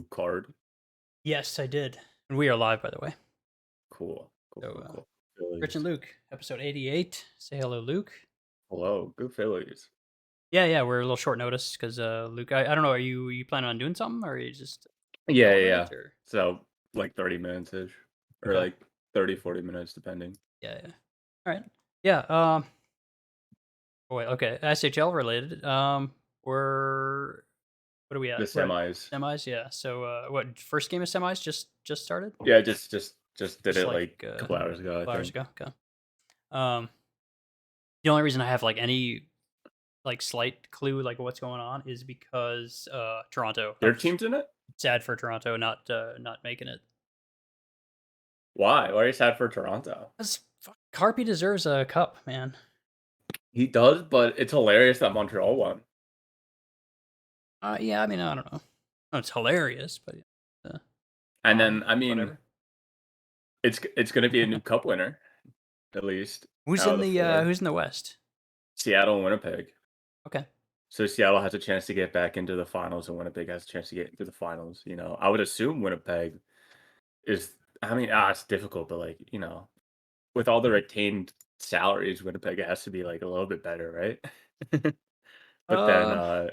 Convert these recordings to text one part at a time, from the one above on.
new card? Yes, I did. And we are live, by the way. Cool. Cool, So, cool, cool. Rich and Phillies. Luke, episode 88. Say hello, Luke. Hello, good Phillies. Yeah, we're a little short notice because Luke, I don't know, are you planning on doing something or are you just Yeah, yeah, chilling a yeah. bit or? So, like 30 minutes ish. Or Okay. like 30, 40 minutes, depending. Yeah. All right. Yeah. Oh, wait. Okay. SHL related. We're what are we The at? We're at semis. semis. Yeah. So, what first game of semis just started? Yeah, just did Just it like like a a couple hours ago, I couple hours think. ago. Okay. Um, the only reason I have like any like slight clue like what's going on is because Toronto. Their team's in it? Sad for Toronto not making it. Why? Why are you sad for Toronto? 'Cause Carpi deserves a cup, man. He does, but it's hilarious that Montreal won. Yeah, I mean, I don't know. Oh, it's hilarious, but uh, And then, I mean, whatever. it's gonna be a new cup winner, at least, Who's out of in the the four. who's in the West? Seattle and Winnipeg. Okay. So Seattle has a chance to get back into the finals, and Winnipeg has a chance to get into the finals. I would assume Winnipeg is. I mean, it's difficult, but like with all the retained salaries, Winnipeg has to be like a little bit better, right? But then, Um,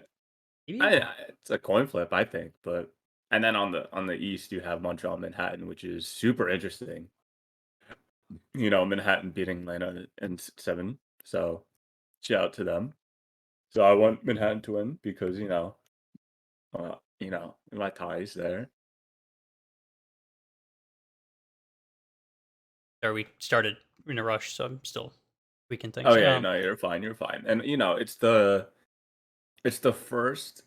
maybe. it's a coin flip, I think. But and then on the East, you have Montreal, Manhattan, which is super interesting. Manhattan beating Atlanta in seven, so shout out to them. So I want Manhattan to win because my ties there. Or we started in a rush, so I'm still tweaking Oh things. yeah, no, you're fine, you're fine. And it's the first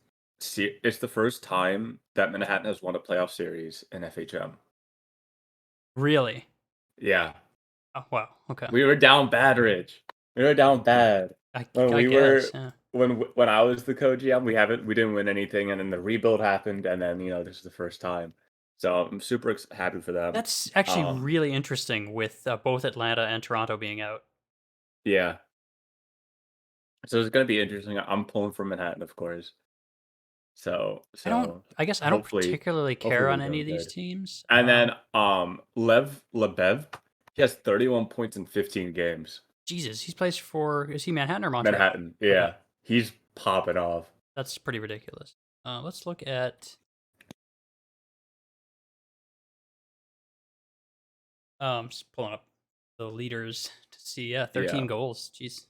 time that Manhattan has won a playoff series in FHM. Really? Yeah. Oh wow. Okay. We were down bad, Rich. We were down bad. When I we guess. were Yeah. when I was the co-GM, we didn't win anything, and then the rebuild happened, and then this is the first time. So I'm super happy for them. That's actually Um, really interesting with both Atlanta and Toronto being out. yeah. So it's gonna be interesting. I'm pulling for Manhattan, of course. So so I guess I don't hopefully particularly hopefully care we're on any doing of these good. teams. And then Lev Lebev, he has 31 points in 15 games. Jesus, he's plays for is he Manhattan or Montreal? Manhattan. Okay, Yeah. He's popping off. that's pretty ridiculous. Let's look at just pulling up the leaders to see. Yeah, 13 Yeah. goals. Jeez.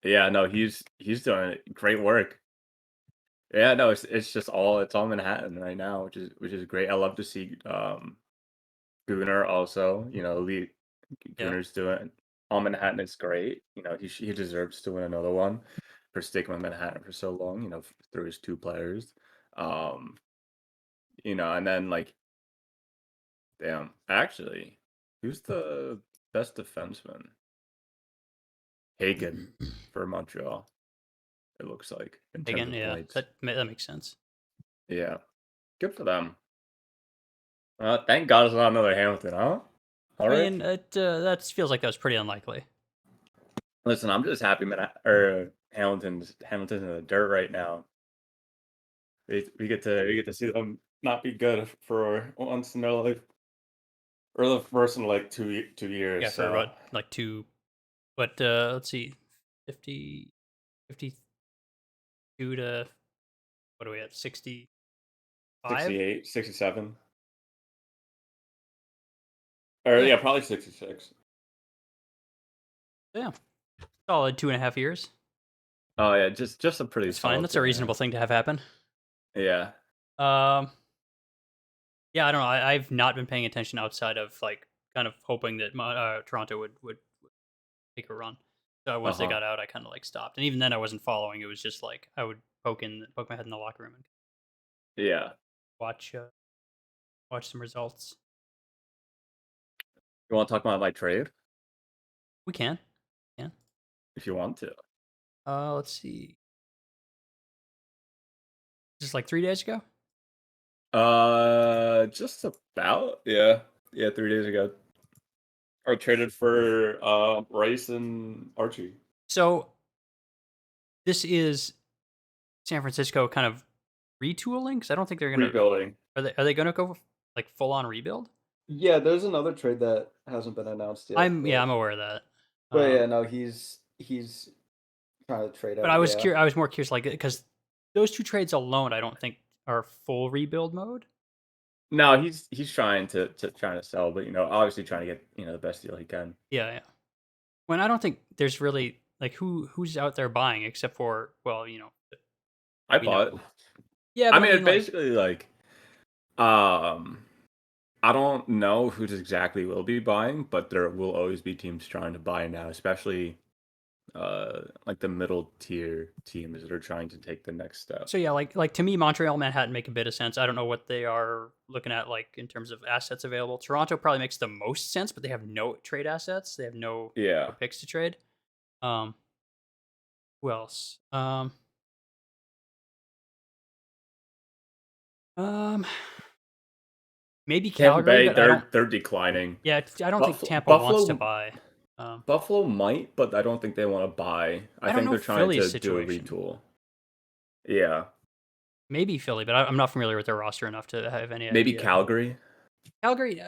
Yeah, no, he's doing great work. Yeah, no, it's all Manhattan right now, which is great. I love to see Gunnar also, lead Yeah, Gunnar's doing all Manhattan is great. He deserves to win another one for sticking with Manhattan for so long, through his two players. Um, and then like damn, actually, who's the best defenseman? Hagen for Montreal, it looks like, in terms again, of yeah, points. that makes sense. Yeah. Good for them. Thank God it's not another Hamilton, huh? All I right. mean, it that feels like that was pretty unlikely. Listen, I'm just happy, man. Or Hamilton's in the dirt right now. We get to see them not be good for once in their life, or the first in like 2 years. Yeah, for So what like two, but let's see, 50, 52 to what are we at 65? 68, 67, or Yeah, yeah, probably 66. yeah, solid 2.5 years. Oh yeah, just a pretty That's fine. solid That's a 2.5. reasonable thing to have happen. Yeah. Um, yeah, I don't know. I've not been paying attention outside of like kind of hoping that Toronto would take a run. So Uh once they huh. got out, I kind of like stopped, and even then, I wasn't following. It was just like I would poke my head in the locker room and Yeah. watch watch some results. You want to talk about my trade We can, yeah. if you want to? Let's see. Just like 3 days ago. Just about. Yeah. Yeah, 3 days ago. I traded for Rice and Archie. So this is San Francisco kind of retooling because I don't think they're gonna. Rebuilding. Are they going to go like full on rebuild? Yeah, there's another trade that hasn't been announced yet, I'm aware of that. but Um, yeah, no, he's trying to trade but out. Yeah, I was more curious, like because those two trades alone, I don't think are full rebuild mode. no, he's trying to trying to sell, but obviously trying to get the best deal he can. Yeah, yeah. When I don't think there's really like who's out there buying except for well, I we know. bought. Yeah, I but I mean, mean it like basically like um I don't know who exactly will be buying, but there will always be teams trying to buy now, especially like the middle tier teams that are trying to take the next step. so yeah, like to me, Montreal, Manhattan make a bit of sense. I don't know what they are looking at like in terms of assets available. Toronto probably makes the most sense, but they have no trade assets. They have no Yeah. picks to trade. Um, who else? Um, maybe Tampa Calgary, Bay, but I don't. they're declining. Yeah, I don't think Buffalo Tampa wants to Buffalo buy. Um, Buffalo might, but I don't think they want to buy. I I don't think know they're trying Philly's to do a situation. retool. Yeah. Maybe Philly, but I'm not familiar with their roster enough to have any Maybe idea. Calgary. Calgary,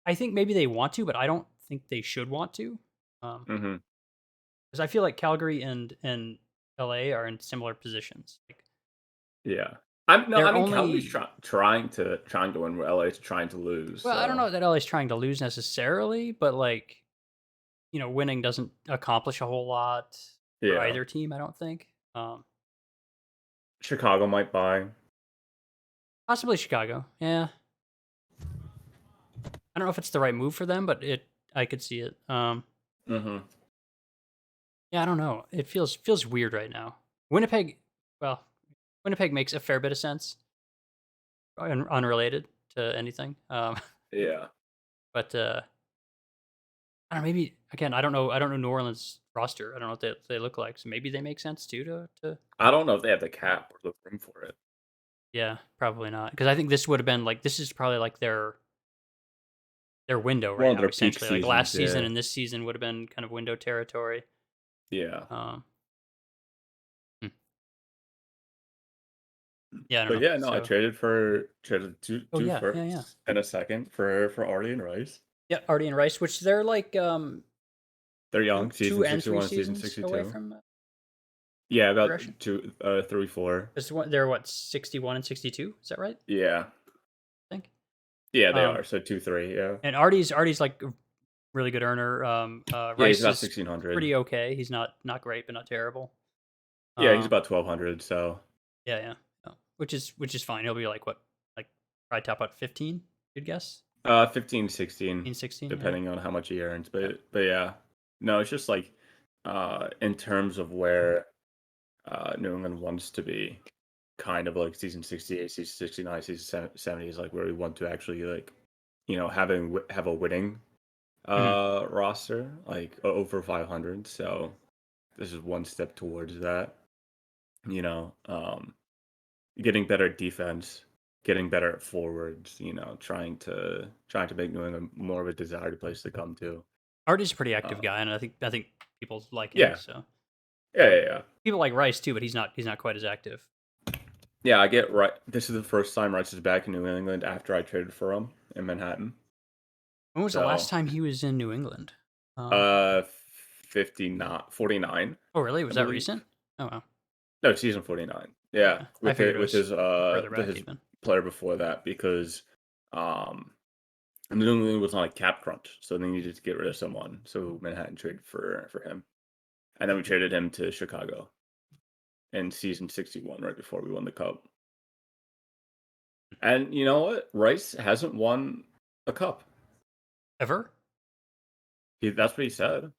I think maybe they want to, but I don't think they should want to. Mhm. Because I feel like Calgary and LA are in similar positions. Like Yeah. I they're mean Calgary's only trying to win where LA's trying to lose. well, I don't So, know that LA's trying to lose necessarily, but like winning doesn't accomplish a whole lot for yeah. either team. I don't think. Chicago might buy. Possibly Chicago. Yeah, I don't know if it's the right move for them, but I could see it. Mhm. Yeah, I don't know. It feels weird right now. Winnipeg, well, Winnipeg makes a fair bit of sense, unrelated to anything. Yeah. But I don't know. Maybe again, I don't know. I don't know New Orleans roster. I don't know what they look like. So maybe they make sense too. To I don't know if they have the cap or the room for it. yeah, probably not. Because I think this would have been like this is probably like their window One right of now. their peak Essentially, like last seasons, season yeah. and this season would have been kind of window territory. Yeah. Um, hmm, yeah, I don't But know. yeah, no, I So traded oh two yeah, yeah, yeah, firsts and a second for Artie and Rice. yeah. Artie and Rice, which they're like They're two young, two season and three 61 and season seasons away 62. from Yeah, progression. about two, 3, 4. Because they're what 61 and 62. Is that right? Yeah, I think. yeah, they Um, are. So 2, 3. Yeah, and Artie's like a really good earner. yeah, he's Rice about is 1600. pretty okay. He's not great, but not terrible. Yeah, he's Um, about 1200. So yeah, yeah, yeah. Which is fine. He'll be like what, like probably top out 15. Good guess. 15, 16, 15, 16. Yeah, depending on how much he earns. yeah. But yeah, no, it's just like in terms of where New England wants to be, kind of like season 68, season 69, season 70 is like where we want to actually like have a winning Mhm. roster like over 500. So this is one step towards that. You know, getting better at defense, getting better at forwards. Trying to make New England more of a desired place to come to. Artie's a pretty active Uh, guy, and I think people like him. yeah, So yeah, yeah, yeah. people like Rice too, but he's not quite as active. Yeah, I get right. This is the first time Rice is back in New England after I traded for him in Manhattan. When was the last So, time he was in New England? uh, 59, 49, Oh really? Was I that believe. recent? Oh wow. No, season 49. Yeah, Okay. I with figured it it with was further back his even. player before that because um New England was on a cap crunch, so they needed to get rid of someone. So Manhattan traded for him, and then we traded him to Chicago in season 61, right before we won the cup. And you know what? Rice hasn't won a cup. Ever? That's what he said.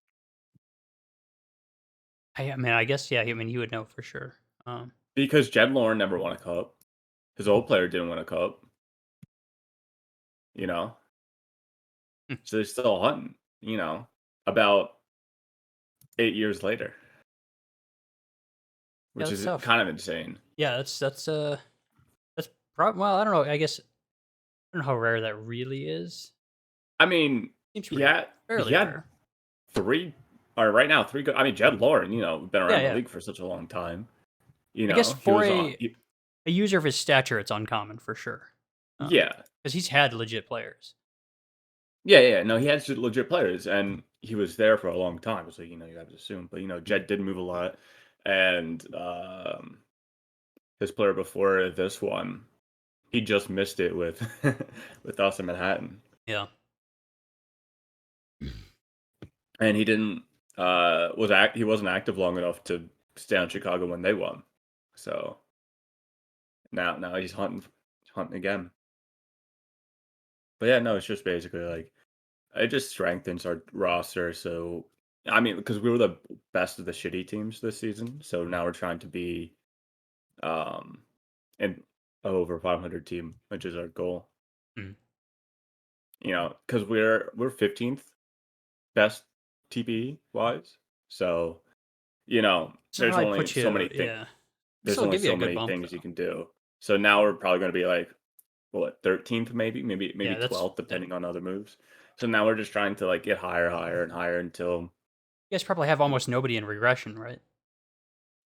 I mean, I guess yeah. I mean, he would know for sure. Um, Because Jed Lauren never won a cup. His old player didn't win a cup, you know? hmm, So they're still hunting, about 8 years later, yeah, which that's is tough. kind of insane. Yeah, that's well. I don't know. I guess I don't know how rare that really is. I mean, Seems pretty yeah, he fairly had rare. three, or right now, three good. I mean, Jed Lauren, been Yeah, around the yeah. league for such a long time. I guess He for was on. a user of his stature, it's uncommon for sure. Yeah. Because he's had legit players. Yeah, yeah, no, he had some legit players, and he was there for a long time, so, you have to assume, but, Jed did move a lot, and, his player before this one, he just missed it with with us in Manhattan, Yeah. and he didn't, he wasn't active long enough to stay on Chicago when they won, so now he's hunting again. But yeah, no, it's just basically, like, it just strengthens our roster, so I mean, because we were the best of the shitty teams this season, so now we're trying to be, um, an over 500 team, which is our goal. Mm. Because we're 15th best TPE wise, so, So there's probably only put so you, many things. yeah. There's Still only give you so a good many bump things you though. can do. So now we're probably gonna be like, what, 13th maybe? Maybe Yeah, that's 12th, yeah. depending on other moves. So now we're just trying to, like, get higher, higher, and higher until You guys probably have almost nobody in regression, right?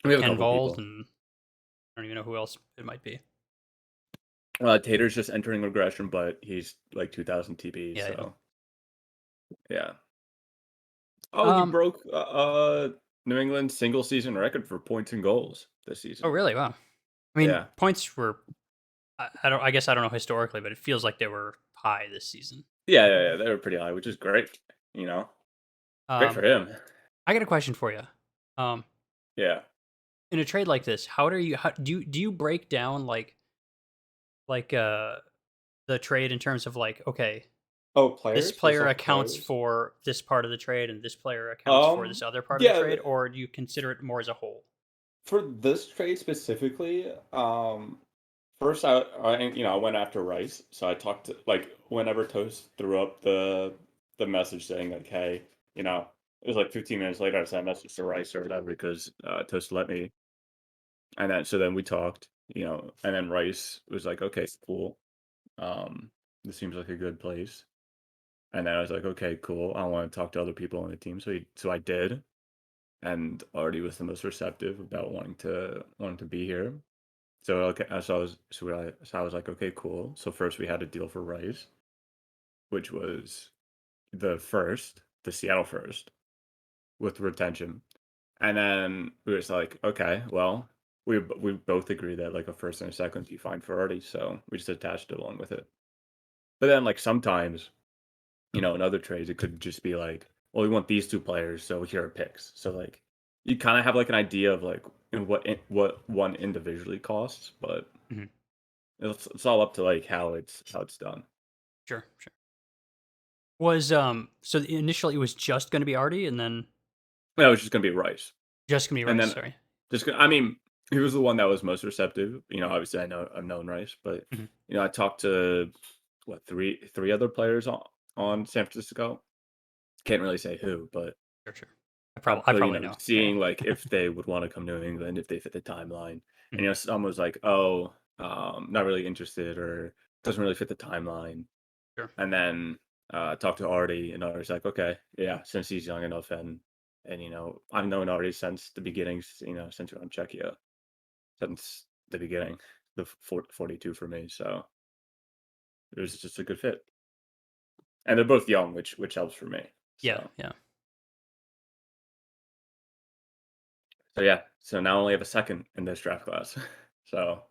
we Like have a Ken couple Vold, people. and I don't even know who else it might be. Tater's just entering regression, but he's like 2000 TP, Yeah, yeah. so yeah. Oh, you Um. broke New England's single season record for points and goals this Oh, season. really? Wow. I mean, Yeah. points were. I don't. I guess I don't know historically, but it feels like they were high this season. Yeah, yeah, yeah. They were pretty high, which is great. You know, great Um. for him. I got a question for you. Um. Yeah. In a trade like this, how do you do you break down like the trade in terms of like, okay, Oh, this players based player off of accounts players. for this part of the trade and this player accounts for this other part of the Yeah. trade, or do you consider it more as a whole? For this trade specifically, first I went after Rice, so I talked to, like, whenever Toast threw up the message saying like, hey, it was like 15 minutes later I sent a message to Rice or whatever because Toast let me, and then we talked, and then Rice was like, okay, cool, um, this seems like a good place, and then I was like, okay, cool, I want to talk to other people on the team, so I did, and Artie was the most receptive about wanting to be here. So okay, so I was like, okay, cool. So first we had a deal for Rice, which was the Seattle first with retention, and then we was like, okay, well, we both agree that like a first and a second would be fine for Artie, so we just attached it along with it. But then like sometimes, in other trades, it could just be like, well, we want these two players, so here are picks. So like, you kind of have like an idea of like what one individually costs, but Mhm. it's all up to like how it's done. Sure, sure. Was so initially it was just going to be Artie, and then No, it's just gonna be Rice, just going to be and Rice. then Sorry. I mean, he was the one that was most receptive. Obviously I've known Rice, but Mhm. I talked to what three other players on San Francisco. Can't really say who, but Sure, sure. I probably know. Yeah. seeing like if they would want to come to New England, if they fit the timeline. And Mhm. some was like, oh, not really interested or doesn't really fit the timeline. Sure. And then talked to Artie, and Artie's like, okay, yeah, since he's young enough, and I've known Artie since the beginnings, since we're on Czechia, since the beginning, the 42 for me. So it was just a good fit, and they're both young, which helps for me. Yeah, So yeah. so yeah, so now I only have a second in this draft class. so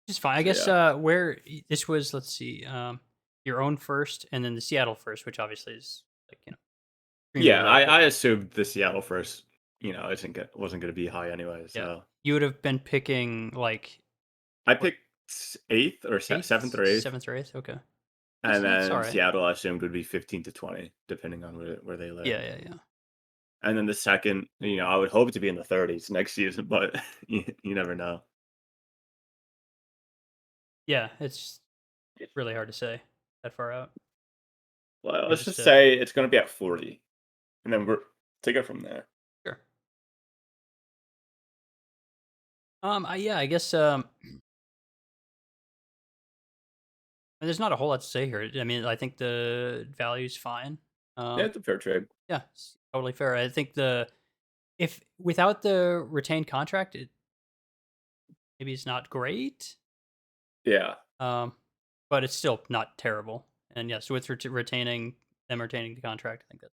Just fine. I so guess yeah. this was, let's see, your own first, and then the Seattle first, which obviously is like, extremely Yeah, low. But I assumed the Seattle first, wasn't gonna be high anyway. yeah, So you would have been picking like I what, picked eighth or seventh eighth, or eighth, seventh or eighth? Okay, and that's all then right. Seattle I assumed would be 15 to 20, depending on where they Yeah, land. yeah, yeah. And then the second, I would hope to be in the 30s next season, but you never know. Yeah, it's really hard to say that far out. Well, You're let's just just say it's gonna be at 40, and then we're take it from there. sure. Yeah, I guess there's not a whole lot to say here. I mean, I think the value's fine. Yeah, Um, it's a fair trade. yeah, it's totally fair. I think the if without the retained contract, maybe it's not great. Yeah. Um, but it's still not terrible. And yes, with retaining them retaining the contract, I think that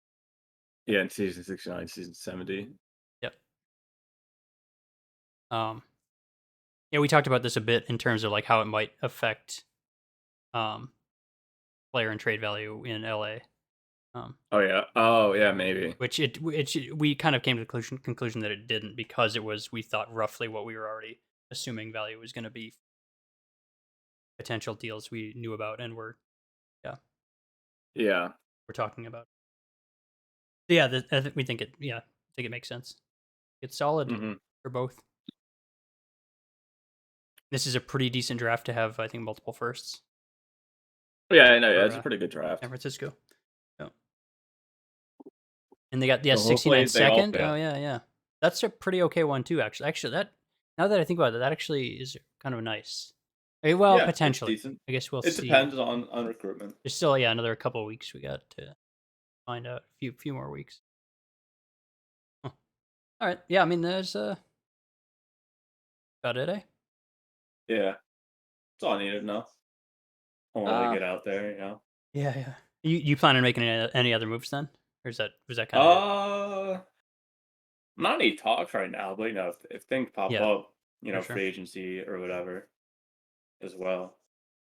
Yeah, in season 69, season 70. yep. Um, yeah, we talked about this a bit in terms of like how it might affect um player and trade value in LA. Um, Oh yeah, maybe. which we kind of came to the conclusion that it didn't because it was we thought roughly what we were already assuming value was going to be potential deals we knew about and yeah Yeah. we're talking about. So yeah, I think we think it yeah I think it makes sense. It's solid Hmm. for both. This is a pretty decent draft to have. I think multiple firsts Yeah, I know. Yeah, for it's a pretty good San draft. Francisco. Yeah. And they got So 69 hopefully they all second. fit. Oh yeah. That's a pretty okay one too. Actually, that now that I think about it, that actually is kind of nice. Well, Yeah, it's potentially. decent. I guess we'll It see. depends on recruitment. There's still another couple of weeks we got to find out. A few more weeks. Huh. All right. Yeah. I mean, there's about it. Eh. Yeah, it's all I needed to know. I want to Uh. get out there, you know. Yeah. You plan on making any other moves then, or is that was that kind of it? Uh, Not any talks right now, but you know, if things pop Yeah, up, for sure. free agency or whatever as well.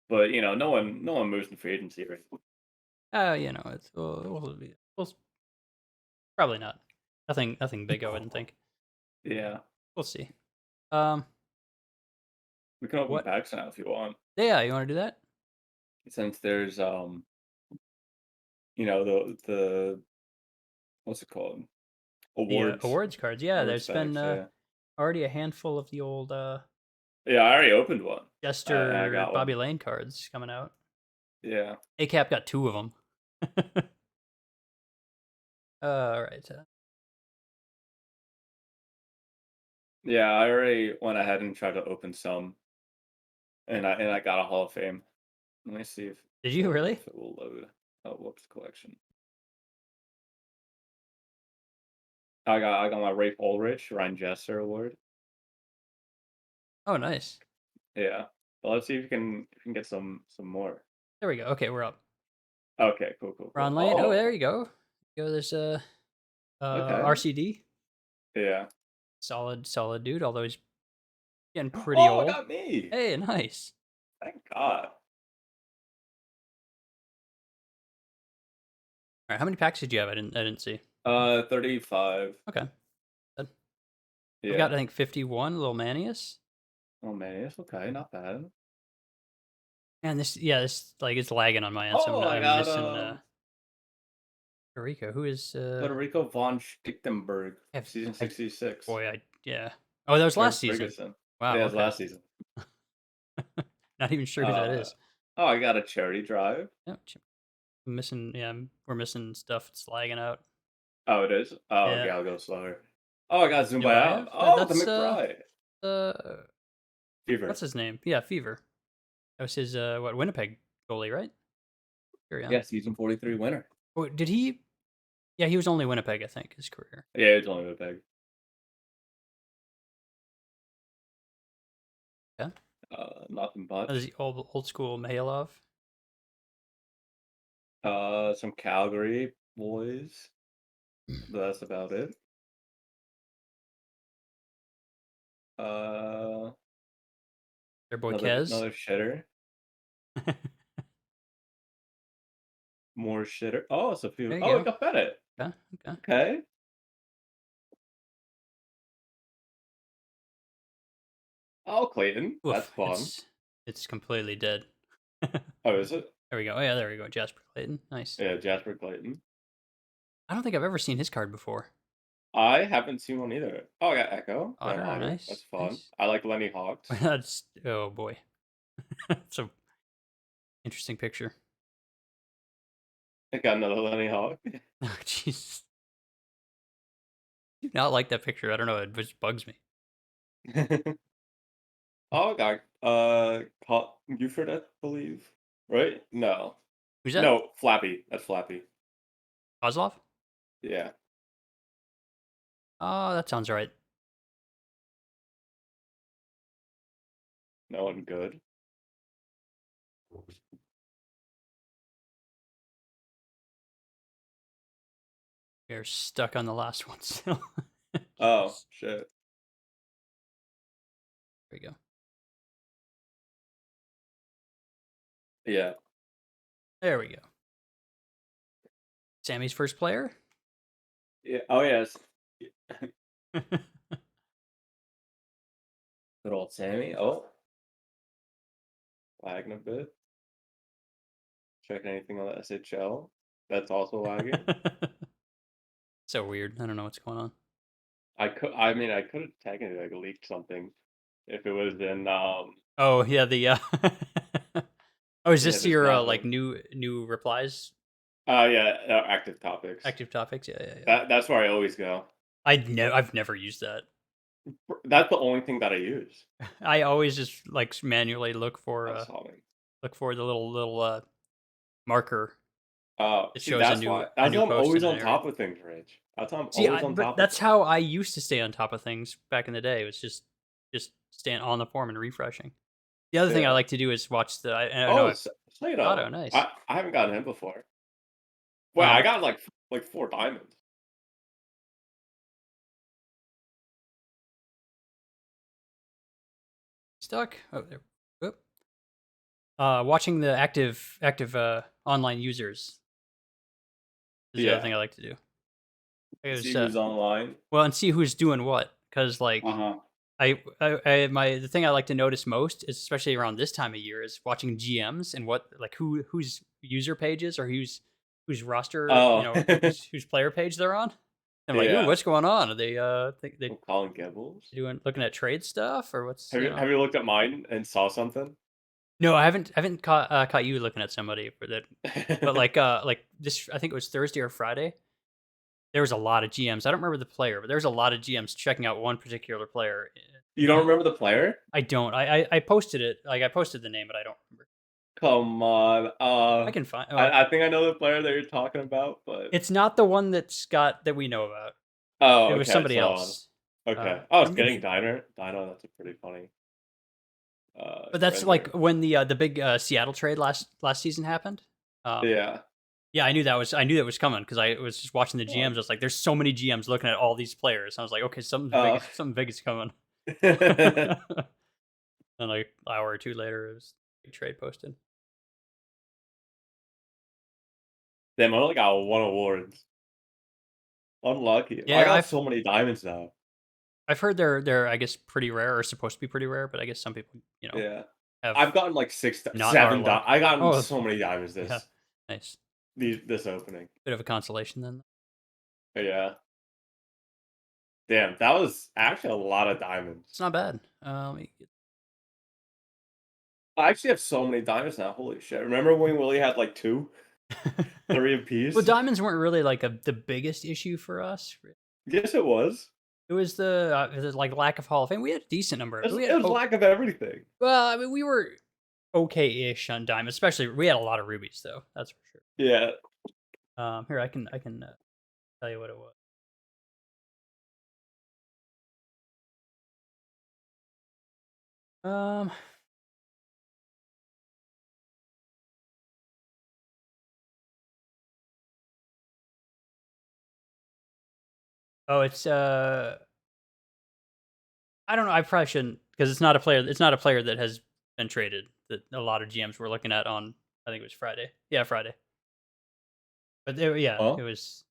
But no one moves in free agency, right? It's probably not. Nothing big. I wouldn't think. Yeah, We'll see. Um. we can open What? packs now if you want. Yeah. You want to do that? Since there's the what's it called? The Awards, awards cards. Yeah. awards There's been packs. Yeah, already a handful of the old yeah. I already opened one. I Jester got one. Bobby Lane cards coming out. Yeah, ACAP got two of them. All right. yeah. I already went ahead and tried to open some, and I got a Hall of Fame. Let me see Did you really? if it will load. Oh, whoops, collection. I got my Rafe Ulrich Ryan Jester award. Oh, nice. Yeah, but let's see if you can get some more. There we go. Okay, we're up. Okay, cool, cool, cool. Ron Lane. Oh, there Oh, you go. There's okay. RCD. Yeah. Solid dude. Although he's getting pretty Oh, I old. got me. Hey, nice. Thank God. All right. How many packs did you have? I didn't see. 35. Okay. Good. I've got Yeah. I think 51. Little Manius. Oh man, it's okay, not bad. And this like it's lagging on my end, so Oh, I I'm got missing Rico. Who is Federico von Stichtenberg, have season I 66. boy I yeah. Oh, that was Or last season. Ferguson. Wow. Yeah, it was Okay. last season. Not even sure who that Uh, is. oh, I got a charity drive. Yep. Missing. Yeah, we're missing stuff. It's lagging out. Oh, it is. Oh, okay, Yeah. I'll go slower. Oh, I got Zumbayab. Nuayev? Oh, the That's McBride. uh what's Fever. his name? Yeah, Fever. That was his what Winnipeg goalie, right? Sure, yeah. Yeah, season 43 winner. Oh, did he? Yeah, he was only Winnipeg, I think, his career. Yeah, it's only Winnipeg. Yeah. Nothing That was much. the old school Mihailov. Some Calgary boys. But that's about it. Uh, Their boy another Kez. another shitter. More shitter. Oh, it's a few. There you Oh, we go. got Bennett. Okay. Okay. Okay. Oh, Clayton. That's Oof. fun. It's completely dead. There Oh, is it? we go. Oh yeah, there we go. Jasper Clayton. Nice. Yeah, Jasper Clayton. I don't think I've ever seen his card before. I haven't seen one either. Oh, I got Echo. Got Otter, Otter. That's nice. fun. Nice. I like Lenny Hawks. That's oh boy. It's a interesting picture. I got another Lenny Hawk. Oh Jesus. Do not like that picture. I don't know. It just bugs me. Oh, I got Buford, I believe. Right? No. Who's that? No, Flappy. That's Flappy. Kozlov? Yeah. Oh, that sounds right. No one good. We're stuck on the last one still. Oh Jeez. shit. There we go. Yeah. There we go. Sammy's first player. Yeah. Oh yes. Good old Sammy. Oh, lagging a bit. Checking anything on the SHL. That's also lagging. So weird. I don't know what's going on. I mean, I could have technically like leaked something if it was in Oh yeah, the oh, is yeah, this there's your like nothing. new replies, Yeah, active topics. active topics? Yeah, yeah, yeah. That's where I always go. I've never used that. That's the only thing that I use. I always just like manually That's solving. look for the little marker Oh, that see, shows that's why. a That's new why I'm post always in an on area. top of things, Rich. That's why I'm See, always on but top of that's things. how I used to stay on top of things back in the day. It was just staying on the form and refreshing. The other thing I Yeah. like to do is watch the. I don't know. Oh, Auto, Sato. nice. I haven't gotten him before. Wait, I Um, got like 4 diamonds. stuck. Oh, there. Whoop. Watching the active online users is the other Yeah. thing I like to do. It See was, who's online. well, and see who's doing what, because Uh like huh. the thing I like to notice most is especially around this time of year is watching GMs and what like whose user pages or whose roster, Oh, whose player page they're on. I'm like, ooh, yeah. what's going on? Are they think they I'm calling Gibbles. doing looking at trade stuff or what's Have you looked at mine and saw something? No, I haven't caught you looking at somebody for that, but like this I think it was Thursday or Friday. There was a lot of GMs. I don't remember the player, but there was a lot of GMs checking out one particular player. You don't remember the player? I don't. I posted it. Like I posted the name, but I don't remember. Come on. I can find. Oh, I think I know the player that you're talking about, but it's not the one that we know about. oh, It was okay. somebody So else. okay. Oh, Or it's getting maybe, Diner. Dino. That's a pretty funny but that's like render. when the big Seattle trade last season happened. Um, Yeah. yeah, I knew that was coming because I was just watching the Oh. GMs. I was like, there's so many GMs looking at all these players. I was like, okay, Oh. something big is coming. And like an hour or two later, it was a big trade posted. Damn, I only got 1 award. Unlucky. I Yeah, got so many diamonds now. I've heard they're I guess pretty rare or supposed to be pretty rare, but I guess some people Yeah. have I've gotten like not our 7 luck. I gotten Oh, so many diamonds yeah, nice. this opening. Bit of a consolation then. But yeah. Damn, that was actually a lot of diamonds. It's not bad. Let me I actually have so many diamonds now. Holy shit. Remember when Willie had like 2, get 3 Well, apiece? diamonds weren't really like the biggest issue for us. Yes, it was. It was like lack of Hall of Fame. We had a decent number. We It had was lack of everything. well, I mean, we were okay-ish on diamonds, especially we had a lot of rubies though. That's for sure. Yeah. Here I can tell you what it was. Um, oh, it's I don't know. I probably shouldn't because it's not a player. It's not a player that has been traded. That a lot of GMs were looking at on. I think it was Friday. Yeah, Friday. But yeah, Huh? it was.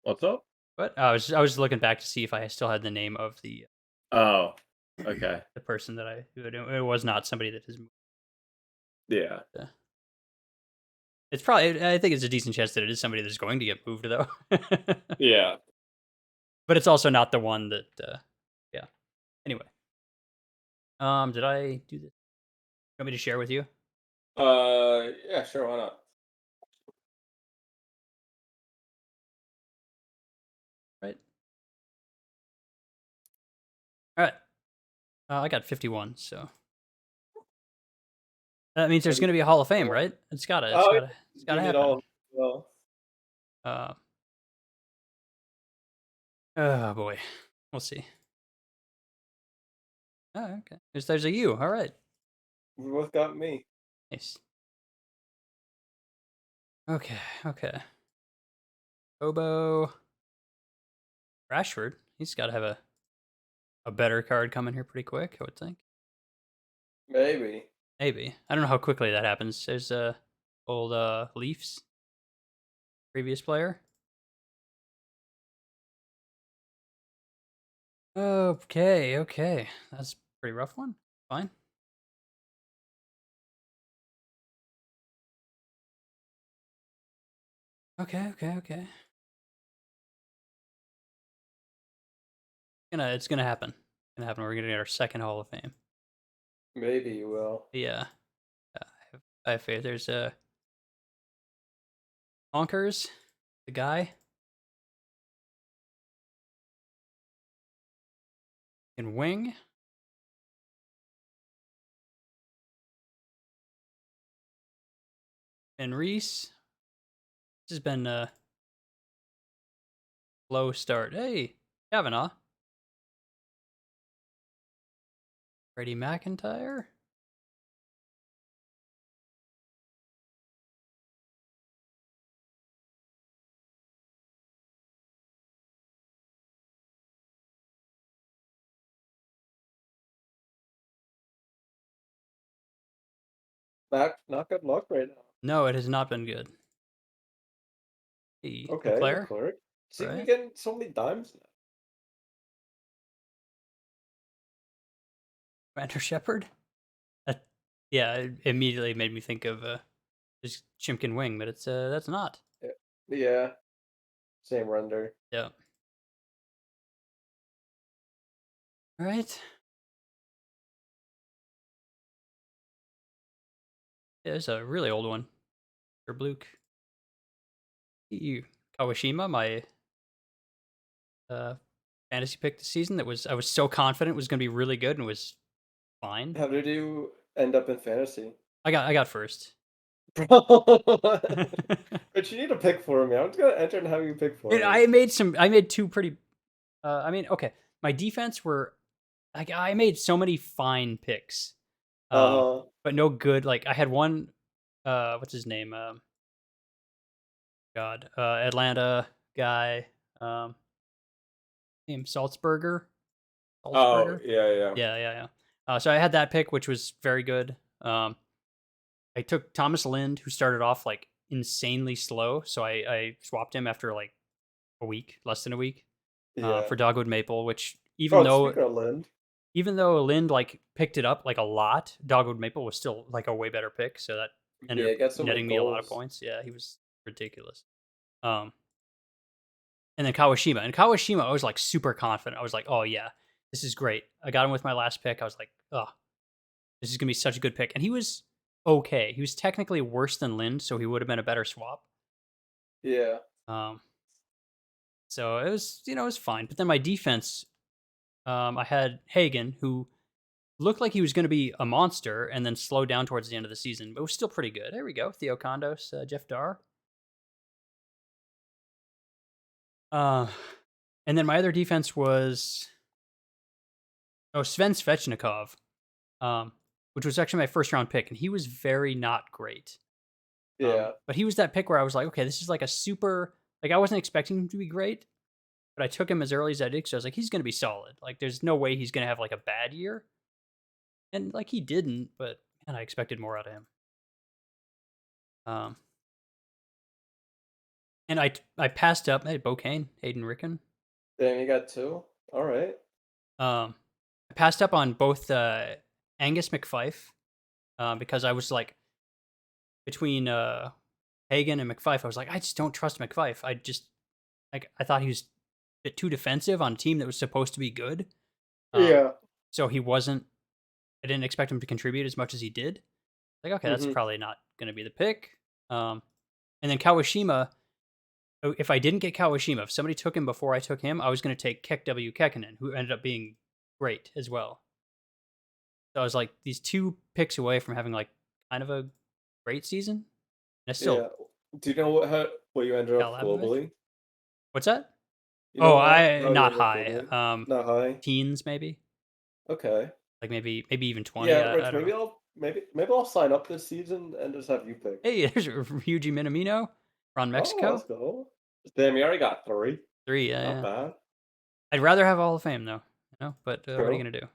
What's up? But I was looking back to see if I still had the name of Oh, okay. the person that it was not somebody that has moved. Yeah. uh, It's probably I think it's a decent chance that it is somebody that's going to get moved though. Yeah. But it's also not the one that yeah. Anyway, did I do this? You want me to share with you? Yeah, sure, why not? Right. All right. I got 51, so that means there's Have you going to be a Hall of Fame, right? Oh, yeah, It's you gotta did happen. all well. Uh, oh boy, we'll see. Oh, okay. There's a U. All right. You both got me. Nice. Okay, okay. Bobo Rashford. He's got to have a better card coming here pretty quick, I would think. Maybe. Maybe. I don't know how quickly that happens. There's old Leafs previous player. Okay, okay. That's a pretty rough one. Fine. Okay, okay, okay. It's gonna happen. It's gonna happen. We're gonna get our second Hall of Fame. Maybe you will. Yeah. I have faith. There's Honkers, the guy. In wing. And Reese. This has been a low start. Hey, Kavanaugh. Freddie McIntyre. Not good luck right now. No, it has not been good. Hey, Okay, Leclerc, Leclerc. See, we right? getting so many dimes now. Commander Shepard. Yeah, it immediately made me think of just Chimkin Wing, but it's that's not. Yeah. Same render. Yeah. All right. Yeah, there's a really old one. For Bluke. You Kawashima, my fantasy pick this season. I was so confident was going to be really good and was fine. How did you end up in fantasy? I got first. Bro. But you need a pick for me. I'm just gonna enter and have you pick for me. I made two pretty. I mean, okay. My defense were like I made so many fine picks, but no good. Like I had one. What's his name? Atlanta guy. Name Salzburger. Oh, yeah. Yeah. So I had that pick, which was very good. I took Thomas Lind, who started off like insanely slow, so I swapped him after like a week, less than a week, Yeah. for Dogwood Maple. Which Speaking of Lind. even though Lind like picked it up like a lot, Dogwood Maple was still like a way better pick. So that ended got up so many netting me a lot of goals. points. Yeah, he was ridiculous. And then Kawashima. And Kawashima, I was like super confident. I was like, oh yeah, this is great. I got him with my last pick. I was like, oh, this is gonna be such a good pick. And he was okay. He was technically worse than Lind, so he would have been a better swap. Yeah. So it was, it was fine. But then my defense, I had Hagen, who looked like he was going to be a monster, and then slowed down towards the end of the season, but was still pretty good. There we go, Theo Kondos, Jeff Dar. And then my other defense was Sven Svechnikov, which was actually my first round pick, and he was very not great. Yeah. But he was that pick where I was like, okay, this is like a super. Like I wasn't expecting him to be great, but I took him as early as I did, so I was like, he's going to be solid. Like, there's no way he's going to have like a bad year, and like he didn't, but man, I expected more out of him. And I passed up. Hey, Bocane, Hayden Ricken. Damn, you got two. All right. I passed up on both Angus McFife because I was like between Hagen and McFife. I was like, I just don't trust McFife. I thought he was a bit too defensive on a team that was supposed to be good. Yeah. So he wasn't. I didn't expect him to contribute as much as he did. Like, okay, that's probably not going to be the pick. And then Kawashima. If I didn't get Kawashima, if somebody took him before I took him, I was going to take Kek W. Kekkonen, who ended up being great as well. So I was like these two picks away from having like kind of a great season. And I still. Do you know what you ended up globally? What's that? You know Not high. Not high. Teens maybe. Okay. Like maybe even 20. Yeah, Rich, maybe I'll maybe I'll sign up this season and just have you pick. Hey, there's Ryuji Minamino from Oh, let's Mexico. go. Damn, you already got 3. 3, yeah, Not yeah. bad. I'd rather have a Hall of Fame though, but what are you True. gonna do?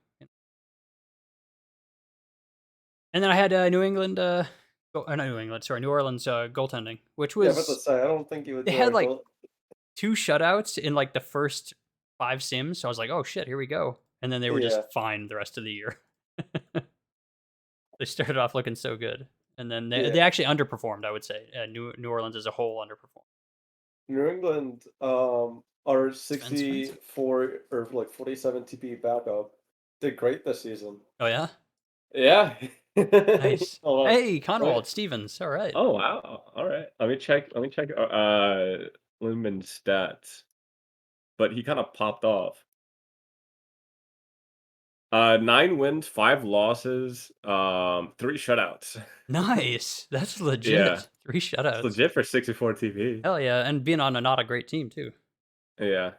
And then I had New England, not New England, sorry, New Orleans goaltending, which Yeah, but to was say, I don't think you would they do had our like goal. 2 shutouts in like the first 5 sims. So I was like, oh shit, here we go. And then they were just Yeah, fine the rest of the year. They started off looking so good, and then they yeah. actually underperformed. I would say New Orleans as a whole underperformed. New England, our Defensemen. 64 or like 47 TP backup did great this season. Oh yeah, Yeah. nice. Hold on. Hey, Wait. Conwald Stevens. All right. Oh wow. All right. Let me check Lindman's stats. But he kind of popped off. 9 wins, 5 losses, 3 shutouts. Nice. That's Yeah. legit. 3 It's shutouts. legit for 64 TV. Hell yeah, and being on a not a great team too. Yeah.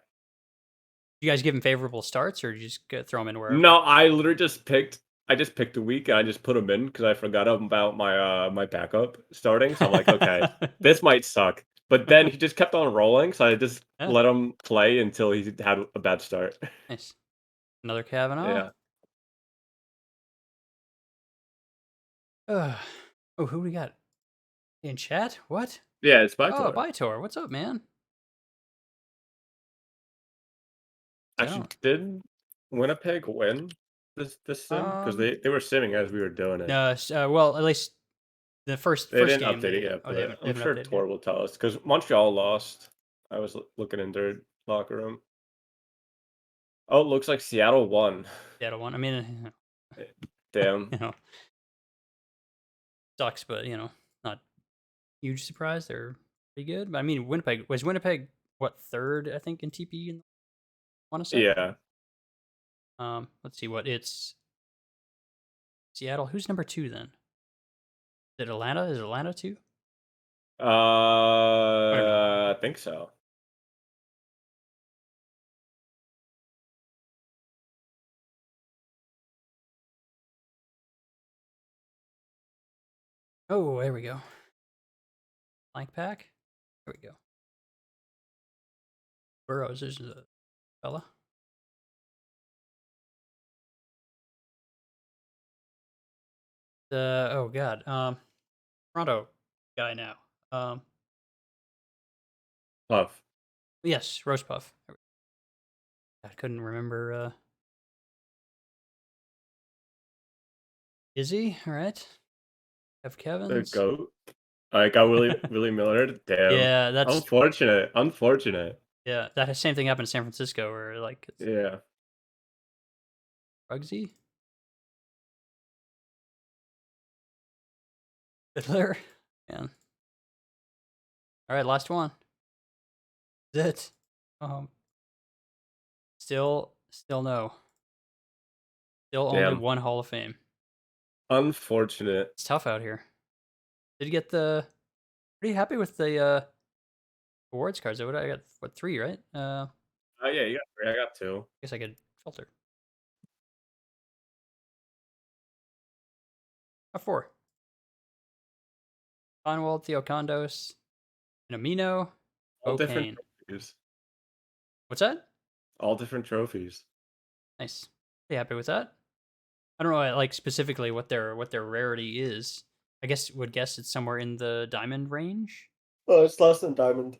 You guys give him favorable starts, or you just throw him in wherever? No, I just picked a week and I just put him in because I forgot about my backup starting. So I'm like, okay, this might suck. But then he just kept on rolling, so I just Yeah, let him play until he had a bad start. nice. Another Kavanaugh. Yeah. Oh, who we got in chat? What? Yeah, it's back to Oh, it. Bytor. What's up, man? I Actually, don't. did Winnipeg win this sim? Because they were simming as we were doing it. No. Well, at least the first They first didn't game. update it yet, They but I'm haven't sure updated yet. Tor will tell us because Montreal lost. I was looking in their locker room. Oh, it looks like Seattle won. Seattle one. I mean, Damn. you know, sucks, but not huge surprise. They're pretty good. But I mean, Winnipeg what third? I think in TP. I want to say. Yeah. Let's see what it's. Seattle. Who's number 2 then? Is it Atlanta? Is it Atlanta 2? I don't know. I think so. Oh, there we go. Blank pack. There we go. Burrows is a fella. Oh god. Toronto guy now. Puff. Yes, roast puff. I couldn't remember. Izzy, all right. Have The Kevin's. goat. I got Willie Miller. Damn. Yeah, that's Unfortunate. Unfortunate. yeah. That same thing happened in San Francisco, where like it's Yeah. Bugsy, Fiddler, man. All right, last one. That's it. Um, still no. Still only Damn. one Hall of Fame. Unfortunate. It's tough out here. Did you get the? Pretty happy with the awards cards. What I got? What 3, right? Oh yeah, you got 3. I got 2. Guess I could filter. 4. Conwald, Theo Condos, and Amino, All different O'Kane. trophies. What's that? All different trophies. Nice. Pretty happy with that. I don't know, like specifically what their rarity is. I would guess it's somewhere in the diamond range. Oh, it's less than diamond,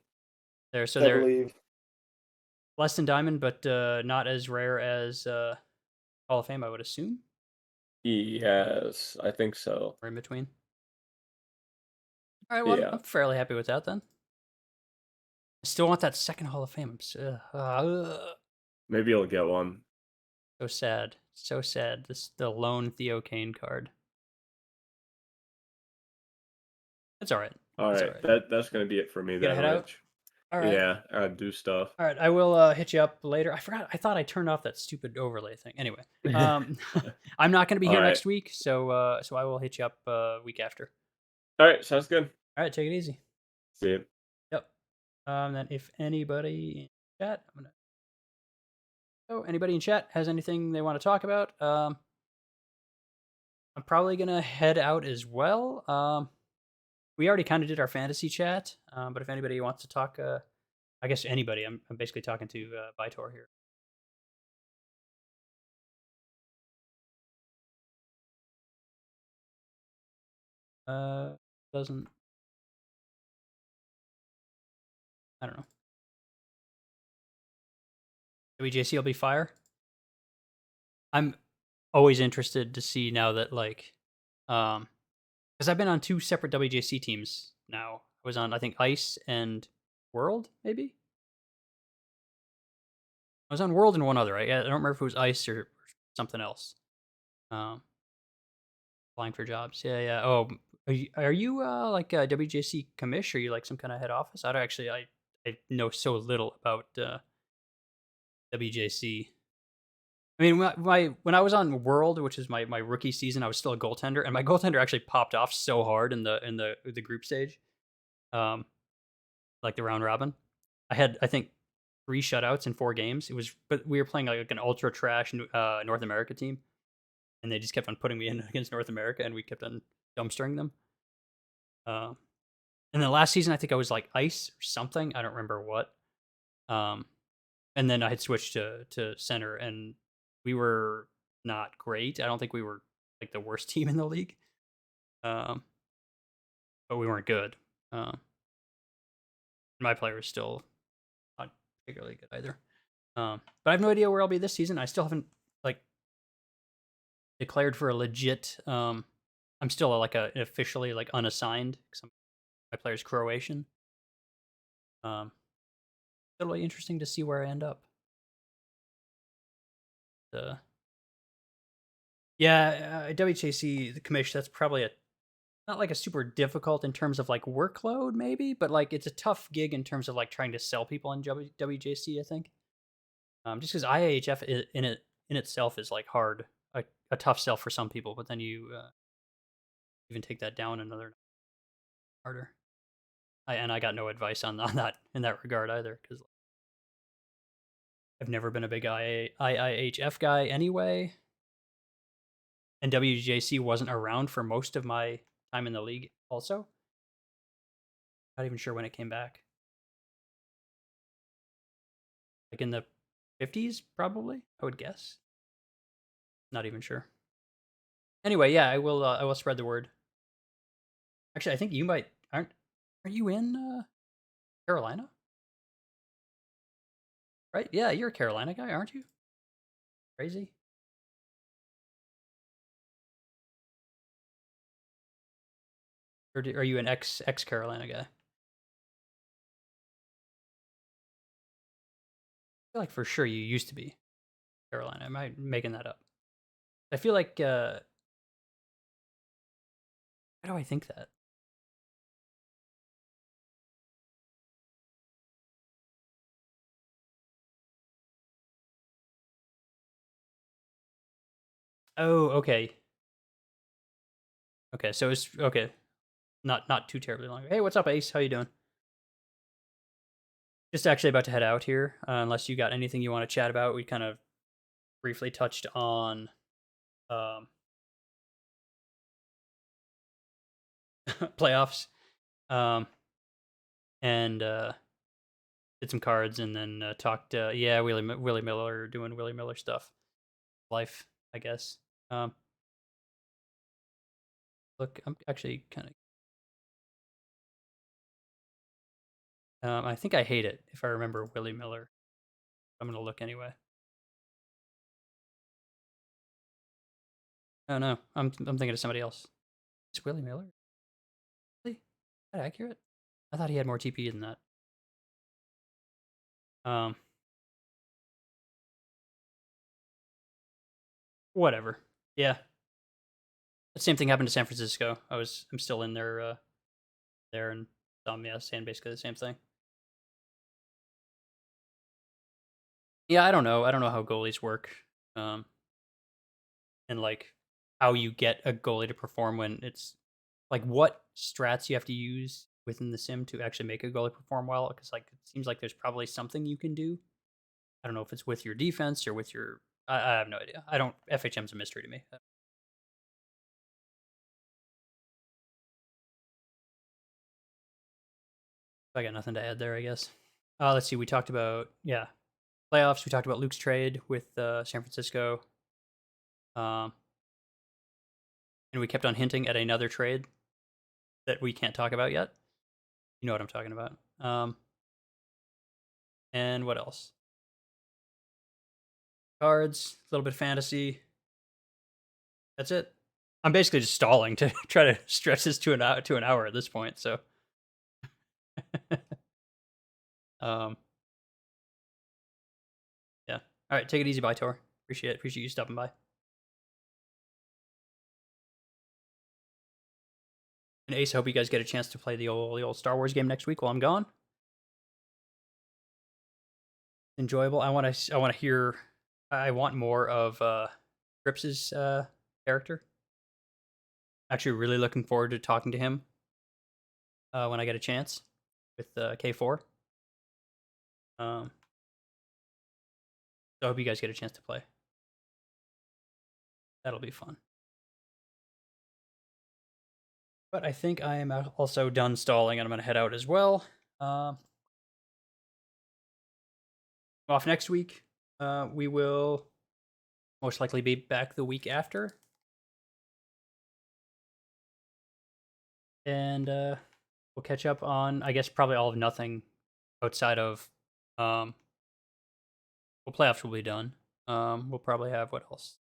There, so I they're believe. less than diamond, but not as rare as Hall of Fame, I would assume, Yes, I think so. or in between. All right, well, Yeah. I'm fairly happy with that then. I still want that second Hall of Fame. I'm Maybe you'll get one. so sad. So sad. The lone Theo Kane card. It's all right. All It's all right. right. That's gonna be it for me You gotta then, head out? Rich. All right. Yeah, I do stuff. All right. I will hit you up later. I forgot. I thought I turned off that stupid overlay thing. Anyway, I'm not going to be All here right. next week, so I will hit you up week after. All right, sounds good. All right. Take it easy. See you. Yep. Then if anybody in chat, anybody in chat has anything they want to talk about, I'm probably gonna head out as well. We already kind of did our fantasy chat, but if anybody wants to talk, I guess anybody. I'm basically talking to Vitor here. Uh, doesn't I don't know. WJC will be fire. I'm always interested to see now that like, because I've been on two separate WJC teams now. I was on I think Ice and World maybe. I was on World and one other. I don't remember if it was Ice or something else. Um, applying for jobs. Yeah, yeah. Oh, are you like a WJC commish? Or are you like some kind of head office? I don't actually. I know so little about WJC. I mean, when I was on World, which is my rookie season, I was still a goaltender, and my goaltender actually popped off so hard in the group stage, um, like the round robin. I had I think 3 shutouts in 4 games. It was, but we were playing like an ultra trash North America team, and they just kept on putting me in against North America, and we kept on dumpstering them. Uh, and then last season, I think I was like ice or something. I don't remember what. Um, and then I had switched to center, and we were not great. I don't think we were like the worst team in the league, um, but we weren't good. My player is still not particularly good either. But I have no idea where I'll be this season. I still haven't like declared for a legit. I'm still like a officially like unassigned because my player's Croatian. Um, it'll be interesting to see where I end up. Uh, yeah, WHAC the commission. That's probably a not like a super difficult in terms of like workload, maybe, but like it's a tough gig in terms of like trying to sell people in WJC. I think, just because IAHF in itself is like hard, a tough sell for some people, but then you even take that down another harder. I got no advice on that in that regard either because I've never been a big IIHF guy anyway, and WJC wasn't around for most of my time in the league. Also, not even sure when it came back. Like in the 50s, probably. I would guess. Not even sure. Anyway, yeah, I will. I will spread the word. Actually, I think you might aren't you in Carolina? Right? Yeah, you're a Carolina guy, aren't you? Crazy. Or are you an ex Carolina guy? I feel like for sure you used to be Carolina. Am I making that up? I feel like why do I think that? Oh, okay. Okay, so it's okay. Not too terribly long. Hey, what's up, Ace? How you doing? Just actually about to head out here. Unless you got anything you want to chat about, we kind of briefly touched on um, playoffs, um, and did some cards, and then talked. Yeah, Willie Miller doing Willie Miller stuff. Life, I guess. Look, I'm actually kind of. I think I hate it if I remember Willie Miller. I'm gonna look anyway. Oh no, I'm thinking of somebody else. It's Willie Miller. Really? Is that accurate? I thought he had more TP than that. Um, whatever. Yeah, the same thing happened to San Francisco. I'm still in there and yeah, saying basically the same thing. Yeah, I don't know. I don't know how goalies work. Um, and like how you get a goalie to perform when it's like what strats you have to use within the sim to actually make a goalie perform well. Because like it seems like there's probably something you can do. I don't know if it's with your defense or with your. I have no idea. I don't. FHM's a mystery to me. I got nothing to add there, I guess. Let's see. We talked about playoffs. We talked about Luke's trade with San Francisco. And we kept on hinting at another trade that we can't talk about yet. You know what I'm talking about. And what else? Cards, a little bit of fantasy. That's it. I'm basically just stalling to try to stretch this to an hour at this point. So, yeah. All right, take it easy, bye, Tor. Appreciate you stopping by. And Ace, I hope you guys get a chance to play the old Star Wars game next week while I'm gone. Enjoyable. I want to hear. I want more of Crips's character. Actually, really looking forward to talking to him when I get a chance with K4. So I hope you guys get a chance to play. That'll be fun. But I think I am also done stalling, and I'm going to head out as well. Off next week. We will most likely be back the week after. And we'll catch up on, I guess, probably all of nothing outside of, well, playoffs will be done. We'll probably have, what else?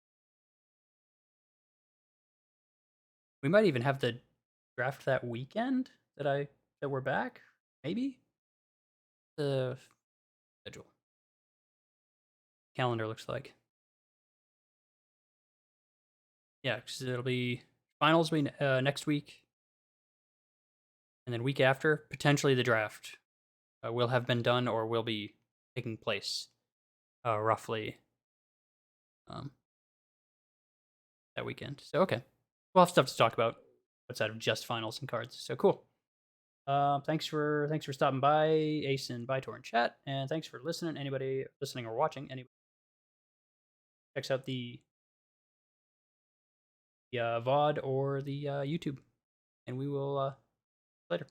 We might even have the draft that weekend that we're back, maybe? The schedule. Calendar looks like. Yeah, because it'll be finals next week. And then week after, potentially the draft will have been done or will be taking place roughly that weekend. So, okay. We'll have stuff to talk about outside of just finals and cards. So, cool. Thanks for stopping by, Ace and Bytor in chat. And thanks for listening. Anybody listening or watching, anybody checks out the VOD or the YouTube. And we will later.